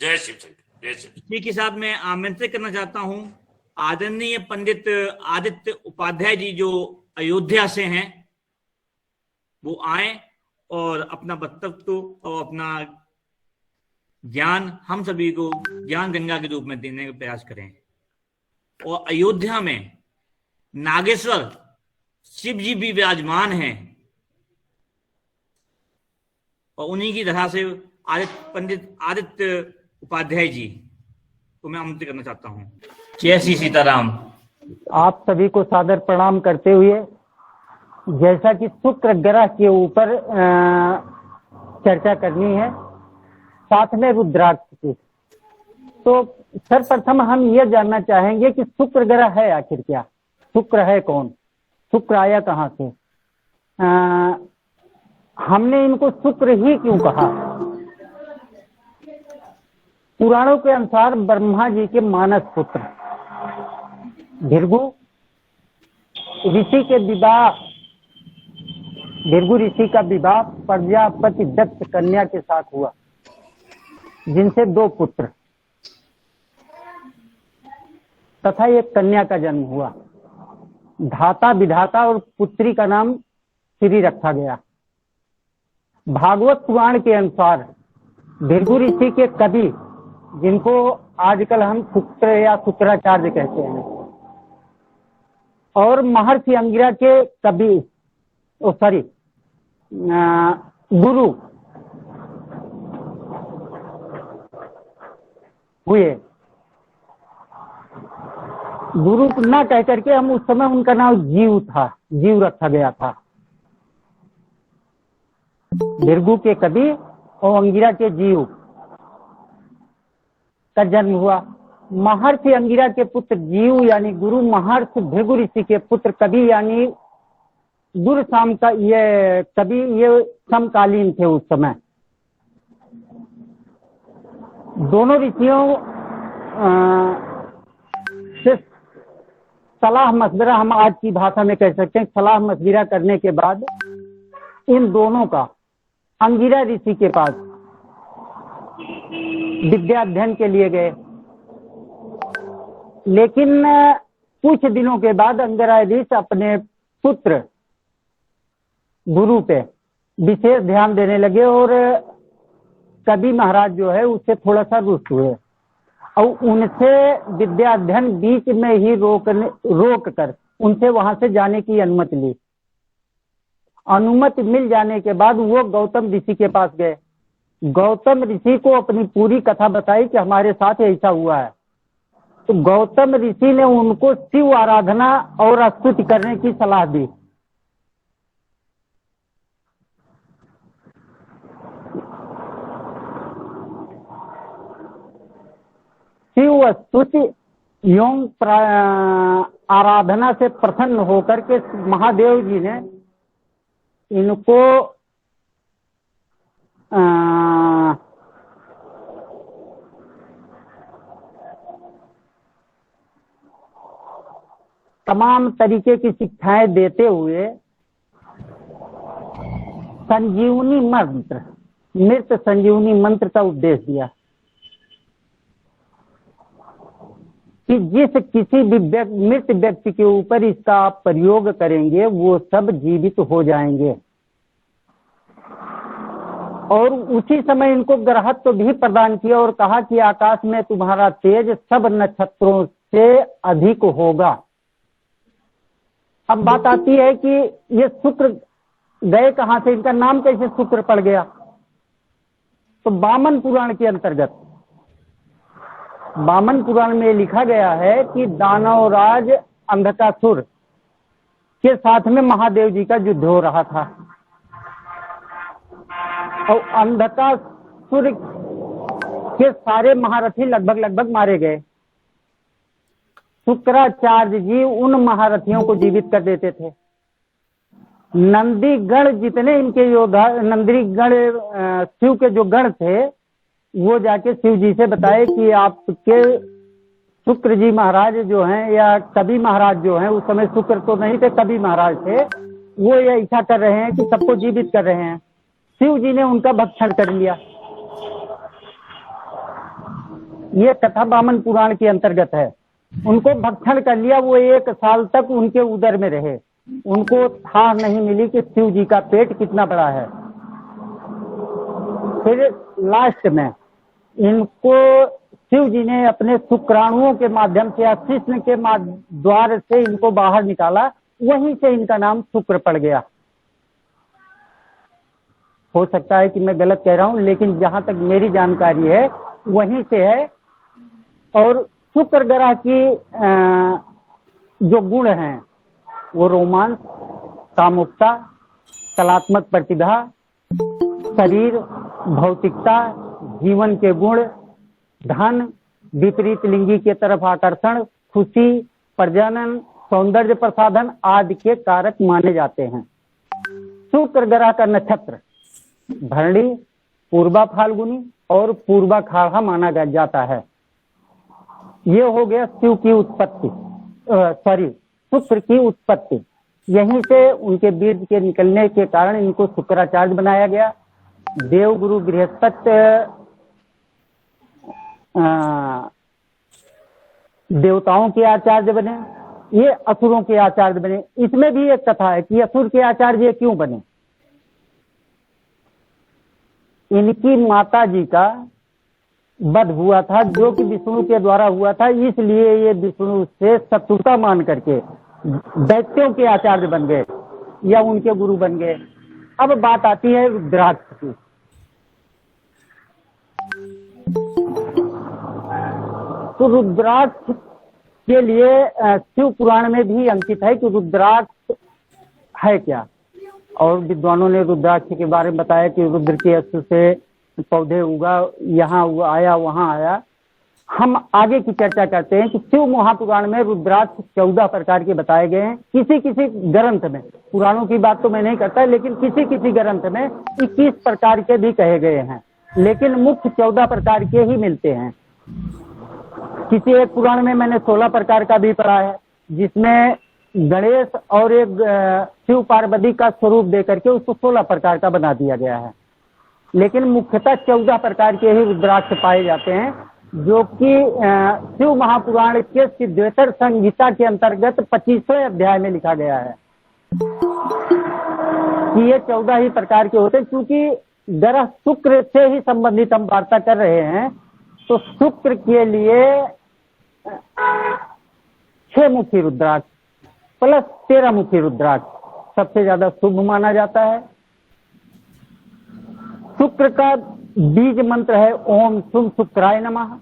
जय शिव शंकर, जय शिव। इसी के साथ मैं आमंत्रित करना चाहता हूं आदरणीय पंडित आदित्य उपाध्याय जी, जो अयोध्या से हैं, वो आए और अपना वक्तव्य और अपना ज्ञान हम सभी को ज्ञान गंगा के रूप में देने का प्रयास करें। और अयोध्या में नागेश्वर शिव जी भी विराजमान हैं और उन्हीं की तरह से पंडित आदित्य उपाध्याय जी को मैं आमंत्रित करना चाहता हूं। जय श्री सीताराम। आप सभी को सादर प्रणाम करते हुए, जैसा कि शुक्र ग्रह के ऊपर चर्चा करनी है, साथ में रुद्राक्ष की, तो सर्वप्रथम हम यह जानना चाहेंगे कि शुक्र ग्रह है आखिर क्या, शुक्र है कौन, शुक्र आया कहाँ से, हमने इनको शुक्र ही क्यों कहा। पुराणों के अनुसार ब्रह्मा जी के मानस पुत्र भृगु ऋषि के विवाह, भृगु ऋषि का विवाह प्रजापति दत्त कन्या के साथ हुआ, जिनसे 2 पुत्र तथा एक कन्या का जन्म हुआ। धाता विधाता और पुत्री का नाम श्री रखा गया। भागवत पुराण के अनुसार भृगु ऋषि के कवि, जिनको आजकल हम शुक्र या शुक्राचार्य कहते हैं, और महर्षि अंगिरा के कवि गुरु हुए। गुरु न कह करके हम उस समय उनका नाम जीव था, जीव रखा गया था। भृगु के कवि और अंगिरा के जीव का जन्म हुआ। महर्षि अंगिरा के पुत्र जीव यानी गुरु, महर्षि भृगु ऋषि के पुत्र कवि यानी गुरु शाम का ये कवि, ये समकालीन थे उस समय। दोनों ऋषियों से सलाह मशवरा, हम आज की भाषा में कह सकते हैं, सलाह मशवरा करने के बाद इन दोनों का अंगिरा ऋषि के पास विद्या अध्ययन के लिए गए। लेकिन कुछ दिनों के बाद अंगिरा ऋषि अपने पुत्र गुरु पे विशेष ध्यान देने लगे और कवि महाराज जो है उससे थोड़ा सा रुष्ट हुए और उनसे विद्या अध्ययन बीच में ही रोक कर उनसे वहां से जाने की अनुमति ली। अनुमति मिल जाने के बाद वो गौतम ऋषि के पास गए। गौतम ऋषि को अपनी पूरी कथा बताई कि हमारे साथ ऐसा हुआ है। तो गौतम ऋषि ने उनको शिव आराधना और स्तुति करने की सलाह दी। शिव स्तुति एवं आराधना से प्रसन्न होकर के महादेव जी ने इनको तमाम तरीके की शिक्षाएं देते हुए संजीवनी मंत्र, मृत संजीवनी मंत्र का उपदेश दिया कि जिस किसी भी मृत व्यक्ति के ऊपर इसका आप प्रयोग करेंगे वो सब जीवित हो जाएंगे। और उसी समय इनको ग्रहत्व भी प्रदान किया और कहा कि आकाश में तुम्हारा तेज सब नक्षत्रों से अधिक होगा। अब बात आती है कि ये शुक्र गए कहां से, इनका नाम कैसे शुक्र पड़ गया। तो वामन पुराण के अंतर्गत, वामन पुराण में लिखा गया है कि दानवराज अंधकासुर के साथ में महादेव जी का युद्ध हो रहा था और अंधकासुर के सारे महारथी लगभग मारे गए। शुक्राचार्य जी उन महारथियों को जीवित कर देते थे। नंदीगण जितने इनके योद्धा, नंदीगण शिव के जो गण थे, वो जाके शिव जी से बताए कि आपके शुक्र जी महाराज जो हैं या कवि महाराज जो हैं, उस समय शुक्र तो नहीं थे, कवि महाराज थे, वो ये इच्छा कर रहे हैं कि सबको जीवित कर रहे हैं। शिव जी ने उनका भक्षण कर लिया। ये कथा वामन पुराण के अंतर्गत है। उनको भक्षण कर लिया, वो 1 साल तक उनके उदर में रहे, उनको था नहीं मिली कि शिव जी का पेट कितना बड़ा है। फिर लास्ट में इनको शिव जी ने अपने शुक्राणुओं के माध्यम से या कृष्ण के द्वार से इनको बाहर निकाला, वहीं से इनका नाम शुक्र पड़ गया। हो सकता है कि मैं गलत कह रहा हूं, लेकिन जहां तक मेरी जानकारी है वहीं से है। और शुक्र ग्रह की जो गुण हैं वो रोमांस, कामुकता, कलात्मक प्रतिभा, शरीर, भौतिकता, जीवन के गुण, धन, विपरीत लिंगी के तरफ आकर्षण, खुशी, प्रजनन, सौंदर्य प्रसाधन आदि के कारक माने जाते हैं। शुक्र ग्रह का नक्षत्र भरणी, पूर्वा फाल्गुनी और पूर्वा खाड़ा माना जाता है। ये हो गया शिव की उत्पत्ति, शुक्र की उत्पत्ति। यहीं से उनके बीज के निकलने के कारण इनको शुक्राचार्य बनाया गया। देवगुरु बृहस्पति देवताओं के आचार्य बने, ये असुरों के आचार्य बने। इसमें भी एक कथा है कि असुर के आचार्य क्यों बने। इनकी माता जी का वध हुआ था, जो कि विष्णु के द्वारा हुआ था, इसलिए ये विष्णु से शत्रुता मान करके दैत्यों के आचार्य बन गए या उनके गुरु बन गए। अब बात आती है रुद्राक्ष की। तो रुद्राक्ष के लिए शिव पुराण में भी अंकित है कि रुद्राक्ष है क्या, और विद्वानों ने रुद्राक्ष के बारे में बताया कि रुद्र के अश्व से पौधे उगा, यहाँ आया वहां आया। हम आगे की चर्चा करते हैं कि शिव महापुराण में रुद्राक्ष 14 प्रकार के बताए गए हैं। किसी किसी ग्रंथ में, पुराणों की बात तो मैं नहीं करता, लेकिन किसी किसी ग्रंथ में 21 प्रकार के भी कहे गए हैं, लेकिन मुख्य 14 प्रकार के ही मिलते हैं। किसी एक पुराण में मैंने 16 प्रकार का भी पढ़ा है, जिसमें गणेश और एक शिव पार्वती का स्वरूप देकर के उसको 16 प्रकार का बना दिया गया है। लेकिन मुख्यतः 14 प्रकार के ही रुद्राक्ष पाए जाते हैं, जो कि शिव महापुराण के सिद्धेश्वर संहिता के अंतर्गत 25वें अध्याय में लिखा गया है कि ये 14 ही प्रकार के होते हैं। क्योंकि ग्रह शुक्र से ही संबंधित हम वार्ता कर रहे हैं, तो शुक्र के लिए 6 मुखी रुद्राक्ष प्लस 13 मुखी रुद्राक्ष सबसे ज्यादा शुभ माना जाता है। शुक्र का बीज मंत्र है ओम शुभ शुक्राय नमः।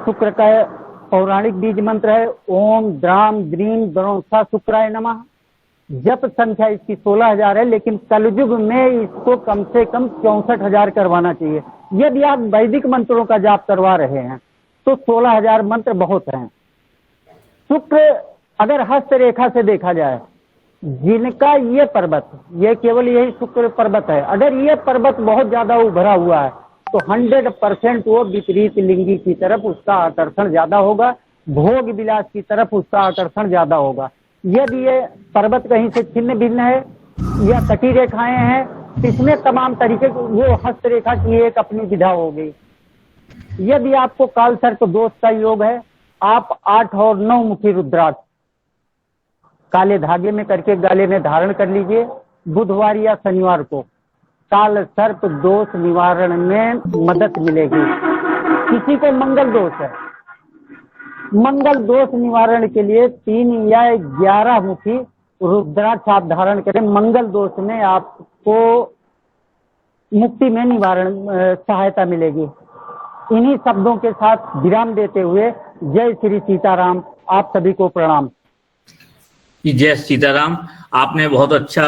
शुक्र का पौराणिक बीज मंत्र है ओम द्राम द्रीम द्रौसा शुक्राय नमः। जप संख्या इसकी 16,000 है, लेकिन कलयुग में इसको कम से कम 64,000 करवाना चाहिए। यदि आप वैदिक मंत्रों का जाप करवा रहे हैं तो 16,000 मंत्र बहुत हैं। शुक्र अगर हस्त रेखा से देखा जाए, जिनका ये पर्वत, ये केवल यही शुक्र पर्वत है, अगर ये पर्वत बहुत ज्यादा उभरा हुआ है तो 100% वो विपरीत लिंगी की तरफ उसका आकर्षण ज्यादा होगा, भोग विलास की तरफ उसका आकर्षण ज्यादा होगा। यदि ये पर्वत कहीं से छिन्न भिन्न है या कटी रेखाएं हैं, इसमें तमाम तरीके वो हस्त रेखा की एक अपनी विधा हो गई। यदि आपको काल सर्प दोष का योग है, आप 8 और 9 मुखी रुद्राक्ष काले धागे में करके गले में धारण कर लीजिए। बुधवार या शनिवार को काल सर्प दोष निवारण में मदद मिलेगी। किसी को मंगल दोष है, मंगल दोष निवारण के लिए 3 या 11 मुखी रुद्राक्ष आप धारण करें। मंगल दोष में आपको मुक्ति में निवारण सहायता मिलेगी। इन्हीं शब्दों के साथ विराम देते हुए जय श्री सीताराम, आप सभी को प्रणाम। जी जय सीताराम। आपने बहुत अच्छा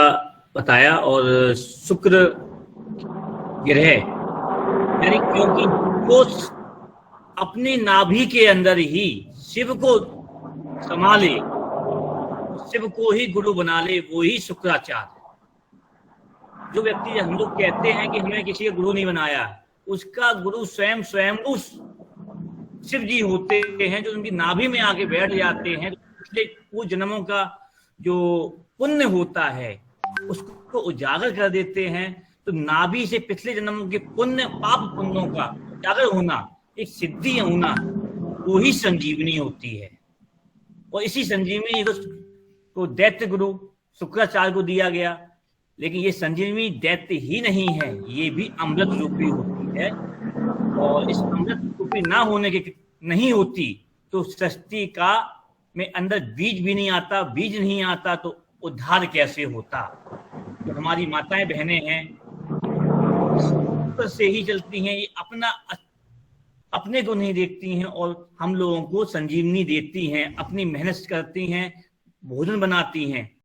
बताया। और शुक्र ग्रह यानी क्योंकि वो अपनी नाभि के अंदर ही शिव को संभाले, शिव को ही गुरु बना ले, वो ही शुक्राचार्य। जो व्यक्ति, हम लोग कहते हैं कि हमें किसी का गुरु नहीं बनाया, उसका गुरु स्वयं शिव जी होते हैं, जो उनकी नाभि में आके बैठ जाते हैं। पिछले कुछ जन्मों का जो पुण्य होता है उसको उजागर कर देते हैं। तो नाभि से पिछले जन्मों के पुण्य पाप पुण्यों का उजागर होना, एक सिद्धि होना, वो ही संजीवनी होती है। और इसी संजीवनी को दैत्य गुरु शुक्राचार्य को दिया गया। लेकिन ये संजीवनी दैत्य ही नहीं है, ये भी अमृत रूपी होती है। और इस अमृत रूपी ना होने के नहीं होती तो सृष्टि का में अंदर बीज भी नहीं आता, बीज नहीं आता तो उद्धार कैसे होता। तो हमारी माताएं बहनें हैं से ही चलती हैं, ये अपने को नहीं देखती हैं और हम लोगों को संजीवनी देती हैं, अपनी मेहनत करती हैं, भोजन बनाती हैं।